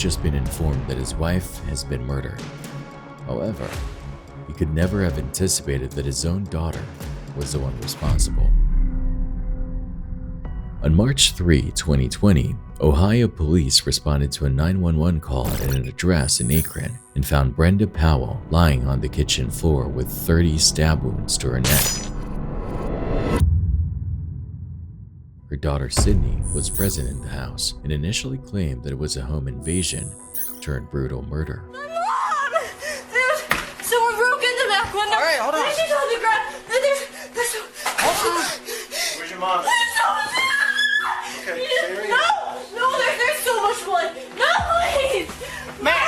just been informed that his wife has been murdered. However, he could never have anticipated that his own daughter was the one responsible. On March 3, 2020, Ohio police responded to a 911 call at an address in Akron and found Brenda Powell lying on the kitchen floor with 30 stab wounds to her neck. Her daughter Sydney was present in the house and initially claimed that it was a home invasion turned brutal murder. Mom! Someone broke in the back window. All right, hold on. She's on the ground. Hold on. Where's your mom? Okay, stay right here. No, there's so much blood. No, please. Man!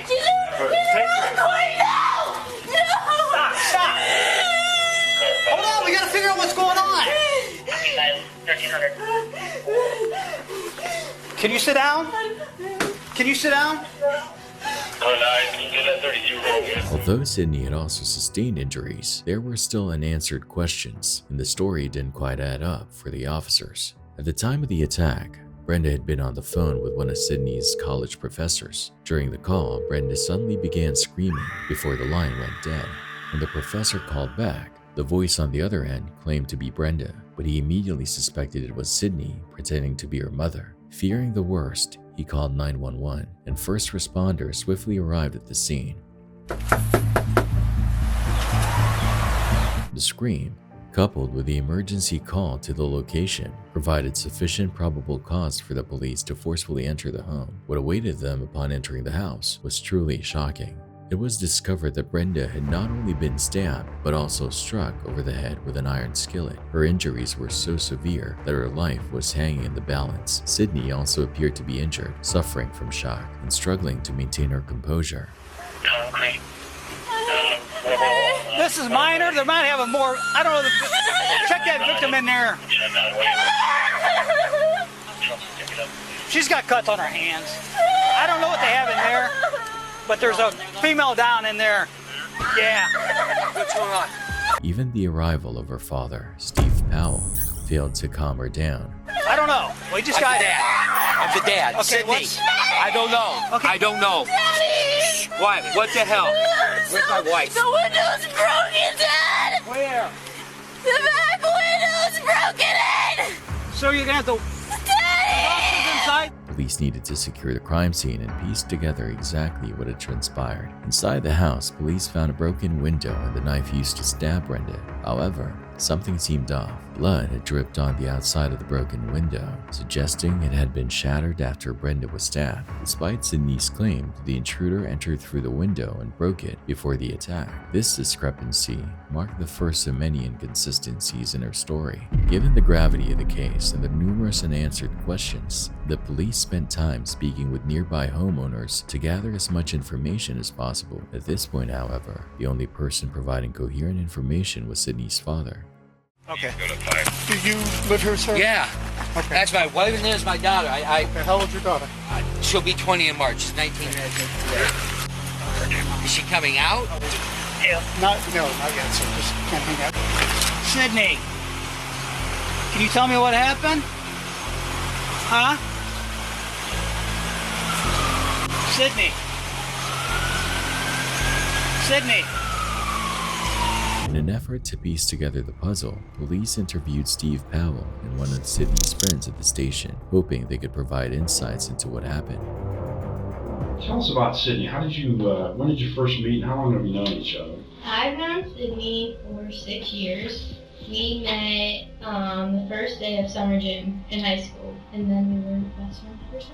She's in the corner now. No. Stop! Hold on, we gotta figure out what's going on. 1300. Can you sit down? Can you sit down? Although Sydney had also sustained injuries, there were still unanswered questions, and the story didn't quite add up for the officers. At the time of the attack, Brenda had been on the phone with one of Sydney's college professors. During the call, Brenda suddenly began screaming before the line went dead. When the professor called back, the voice on the other end claimed to be Brenda, but he immediately suspected it was Sydney pretending to be her mother. Fearing the worst, he called 911, and first responders swiftly arrived at the scene. The scream, coupled with the emergency call to the location, provided sufficient probable cause for the police to forcefully enter the home. What awaited them upon entering the house was truly shocking. It was discovered that Brenda had not only been stabbed, but also struck over the head with an iron skillet. Her injuries were so severe that her life was hanging in the balance. Sydney also appeared to be injured, suffering from shock, and struggling to maintain her composure. Concrete. This is minor. They might have a more. I don't know. Check that victim in there. She's got cuts on her hands. I don't know what they have in there, but there's a female down in there. Yeah. What's going on? Even the arrival of her father, Steve Powell, failed to calm her down. I don't know. We just got I'm the dad. Okay, Sydney. what's- I don't know. Okay. I don't know. Daddy! What? What the hell? Where's my wife? The window's broken, Dad! Where? The back window's broken in! So you're gonna have to. Daddy! Officers inside. Police needed to secure the crime scene and piece together exactly what had transpired. Inside the house, police found a broken window and the knife used to stab Brenda. However, something seemed off. Blood had dripped on the outside of the broken window, suggesting it had been shattered after Brenda was stabbed. Despite Sydney's claim, the intruder entered through the window and broke it before the attack. This discrepancy marked the first of many inconsistencies in her story. Given the gravity of the case and the numerous unanswered questions, the police spent time speaking with nearby homeowners to gather as much information as possible. At this point, however, the only person providing coherent information was Sydney's father. Okay. Do you live here, sir? Yeah. Okay. That's my wife and there's my daughter. How old's your daughter? She'll be 20 in March. She's 19 today. Is she coming out? No, not yet, sir. Just can't hang out. Sydney, can you tell me what happened? Huh? Sydney. Sydney. In an effort to piece together the puzzle, police interviewed Steve Powell and one of Sydney's friends at the station, hoping they could provide insights into what happened. Tell us about Sydney. When did you first meet and how long have you known each other? I've known Sydney for 6 years. We met the first day of summer gym in high school, and then we were best friends ever since.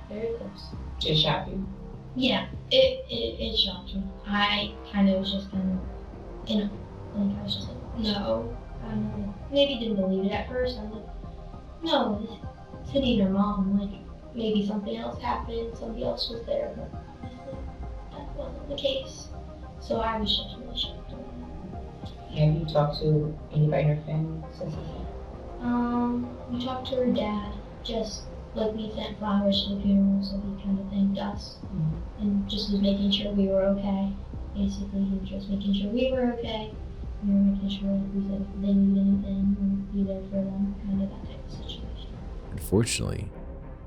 Very close. It shocked you? Yeah, it shocked me. I kind of was just kind of, like I was just like, no, I don't know. Maybe didn't believe it at first. I was like, no, Sydney's her mom. Like, maybe something else happened, somebody else was there, but that wasn't the case. So I was just really shocked. Have you talked to anybody in her family since then? We talked to her dad, just like we sent flowers to the funeral, so he kind of thanked us, and just was making sure we were okay. Basically, he was just making sure we were okay. We were making sure that we said if they need anything, we would be there for them, kind of that type of situation. Unfortunately,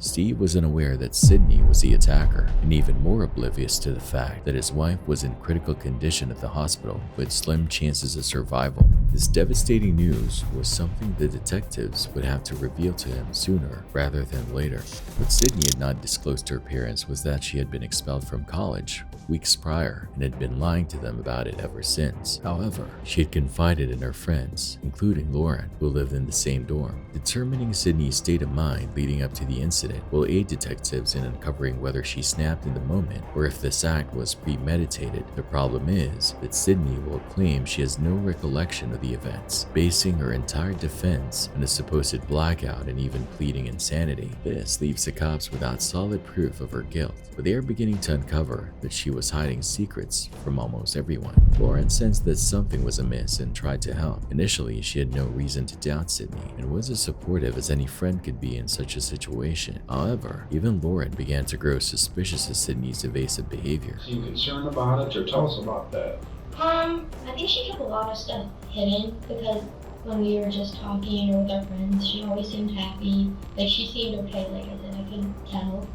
Steve was unaware that Sydney was the attacker, and even more oblivious to the fact that his wife was in critical condition at the hospital with slim chances of survival. This devastating news was something the detectives would have to reveal to him sooner rather than later. What Sydney had not disclosed to her parents was that she had been expelled from college weeks prior and had been lying to them about it ever since. However, she had confided in her friends, including Lauren, who lived in the same dorm. Determining Sydney's state of mind leading up to the incident will aid detectives in uncovering whether she snapped in the moment or if this act was premeditated. The problem is that Sydney will claim she has no recollection of the events, basing her entire defense on a supposed blackout and even pleading insanity. This leaves the cops without solid proof of her guilt, but they are beginning to uncover that she was hiding secrets from almost everyone. Lauren sensed that something was amiss and tried to help. Initially, she had no reason to doubt Sydney and was as supportive as any friend could be in such a situation. However, even Lauren began to grow suspicious of Sydney's evasive behavior. Seem concerned about it, or tell us about that. I think she kept a lot of stuff hidden because when we were just talking or with our friends, she always seemed happy. Like, she seemed okay, like I said, I couldn't tell.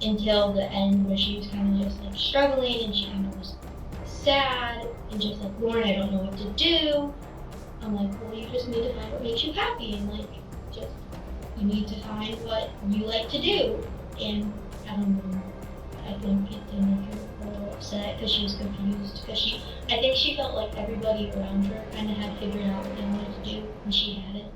Until the end where she was kind of just like struggling and she kind of was sad and just like, Lauren, I don't know what to do. I'm like, well, you just need to find what makes you happy and like, just, you need to find what you like to do. And I don't know, I think it did make her a little upset because she was confused because I think she felt like everybody around her kind of had figured out what they wanted to do and she hadn't.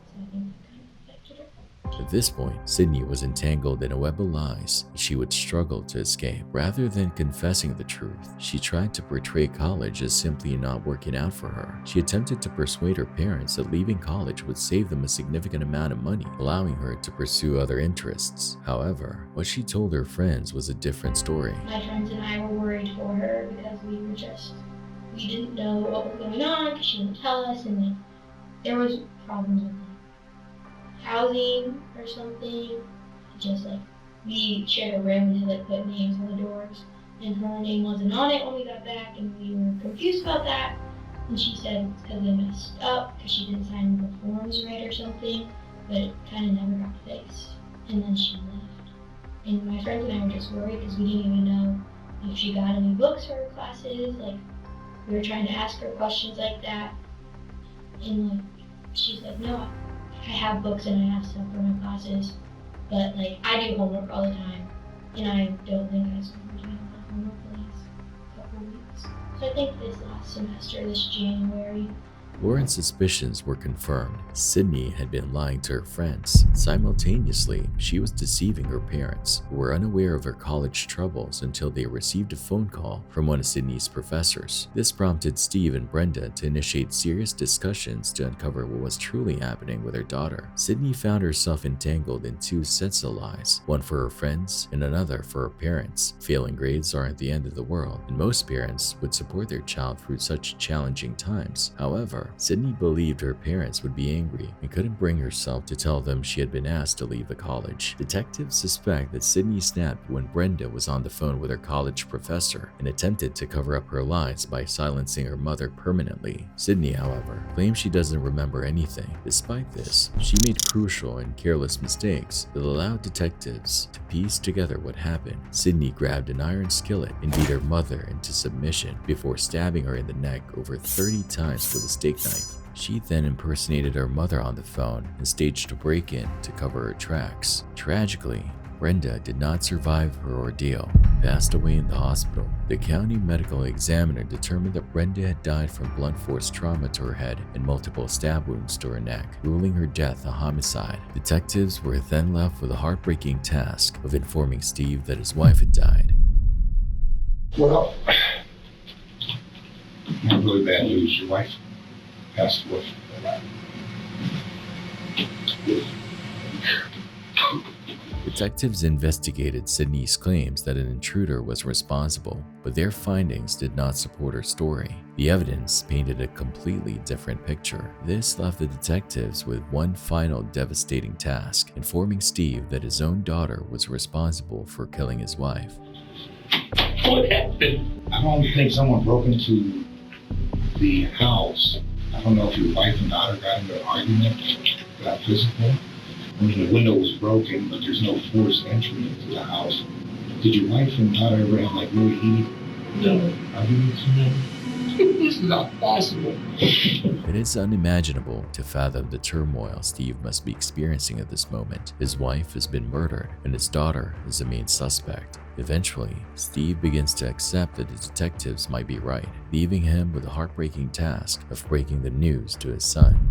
So I think that kind of affected her. At this point, Sydney was entangled in a web of lies and she would struggle to escape. Rather than confessing the truth, she tried to portray college as simply not working out for her. She attempted to persuade her parents that leaving college would save them a significant amount of money, allowing her to pursue other interests. However, what she told her friends was a different story. My friends and I were worried for her because we didn't know what was going on because she didn't tell us, and like there was problems with housing or something. Just like we shared a room and had like put names on the doors, and her name wasn't on it when we got back, and we were confused about that. And she said it's because they messed up because she didn't sign the forms right or something, but it kind of never got fixed. And then she left. And my friends and I were just worried because we didn't even know if she got any books for her classes. Like, we were trying to ask her questions like that. And like, she's like, no, I have books and I have stuff for my classes, but like, I do homework all the time. And I don't think I started doing a lot of homework the last couple of weeks. So I think this last semester, this January. Lauren's suspicions were confirmed. Sydney had been lying to her friends. Simultaneously, she was deceiving her parents, who were unaware of her college troubles until they received a phone call from one of Sydney's professors. This prompted Steve and Brenda to initiate serious discussions to uncover what was truly happening with her daughter. Sydney found herself entangled in two sets of lies, one for her friends and another for her parents. Failing grades aren't the end of the world, and most parents would support their child through such challenging times. However, Sydney believed her parents would be angry and couldn't bring herself to tell them she had been asked to leave the college. Detectives suspect that Sydney snapped when Brenda was on the phone with her college professor and attempted to cover up her lies by silencing her mother permanently. Sydney, however, claims she doesn't remember anything. Despite this, she made crucial and careless mistakes that allowed detectives to piece together what happened. Sydney grabbed an iron skillet and beat her mother into submission before stabbing her in the neck over 30 times with a steak knife. She then impersonated her mother on the phone and staged a break-in to cover her tracks. Tragically, Brenda did not survive her ordeal and passed away in the hospital. The county medical examiner determined that Brenda had died from blunt force trauma to her head and multiple stab wounds to her neck, ruling her death a homicide. Detectives were then left with the heartbreaking task of informing Steve that his wife had died. Well, not really bad news. Your wife passed away. Detectives investigated Sydney's claims that an intruder was responsible, but their findings did not support her story. The evidence painted a completely different picture. This left the detectives with one final devastating task: informing Steve that his own daughter was responsible for killing his wife. What happened? I don't think someone broke into the house. I don't know if your wife and daughter got into an argument, got physical. I mean, the window was broken, but there's no forced entry into the house. Did your wife and daughter ever have like really heated arguments? This is not possible. It is unimaginable to fathom the turmoil Steve must be experiencing at this moment. His wife has been murdered, and his daughter is the main suspect. Eventually, Steve begins to accept that the detectives might be right, leaving him with the heartbreaking task of breaking the news to his son.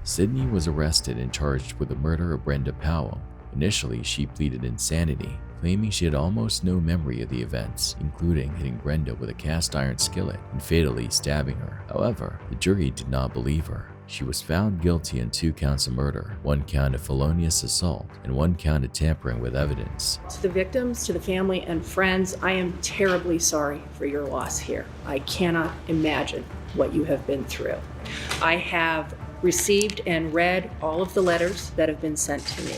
Sydney was arrested and charged with the murder of Brenda Powell. Initially, she pleaded insanity, claiming she had almost no memory of the events, including hitting Brenda with a cast iron skillet and fatally stabbing her. However, the jury did not believe her. She was found guilty on 2 counts of murder, 1 count of felonious assault, and 1 count of tampering with evidence. To the victims, to the family and friends, I am terribly sorry for your loss here. I cannot imagine what you have been through. I have received and read all of the letters that have been sent to me.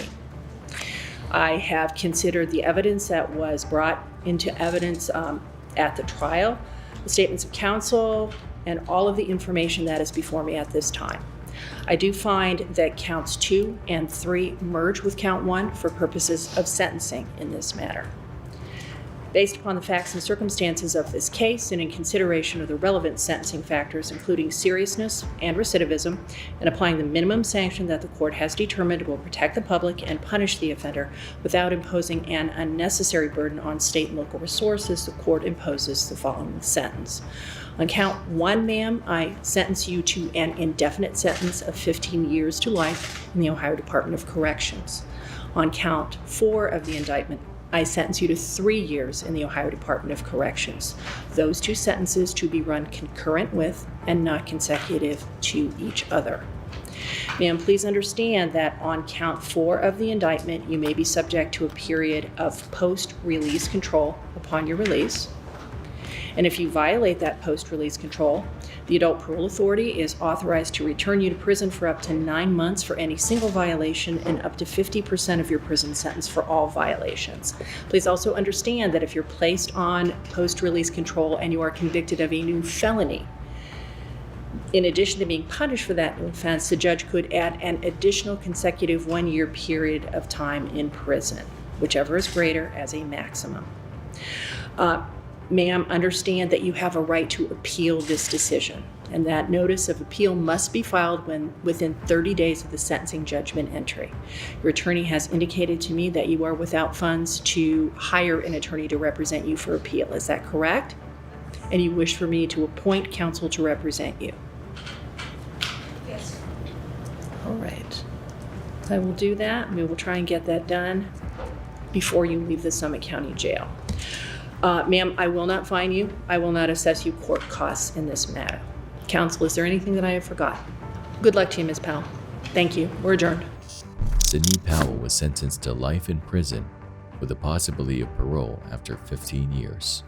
I have considered the evidence that was brought into evidence at the trial, the statements of counsel, and all of the information that is before me at this time. I do find that counts 2 and 3 merge with count 1 for purposes of sentencing in this matter. Based upon the facts and circumstances of this case and in consideration of the relevant sentencing factors, including seriousness and recidivism, and applying the minimum sanction that the court has determined will protect the public and punish the offender without imposing an unnecessary burden on state and local resources, the court imposes the following sentence. On count 1, ma'am, I sentence you to an indefinite sentence of 15 years to life in the Ohio Department of Corrections. On count 4 of the indictment, I sentence you to 3 years in the Ohio Department of Corrections. Those 2 sentences to be run concurrent with and not consecutive to each other. Ma'am, please understand that on count 4 of the indictment, you may be subject to a period of post-release control upon your release. And if you violate that post-release control, the Adult Parole Authority is authorized to return you to prison for up to 9 months for any single violation and up to 50% of your prison sentence for all violations. Please also understand that if you're placed on post-release control and you are convicted of a new felony, in addition to being punished for that new offense, the judge could add an additional consecutive 1-year period of time in prison, whichever is greater as a maximum. Ma'am, understand that you have a right to appeal this decision, and that notice of appeal must be filed within 30 days of the sentencing judgment entry. Your attorney has indicated to me that you are without funds to hire an attorney to represent you for appeal. Is that correct? And you wish for me to appoint counsel to represent you? Yes. All right. I will do that. We will try and get that done before you leave the Summit County Jail. Ma'am, I will not fine you. I will not assess you court costs in this matter. Counsel, is there anything that I have forgotten? Good luck to you, Ms. Powell. Thank you. We're adjourned. Sydney Powell was sentenced to life in prison with the possibility of parole after 15 years.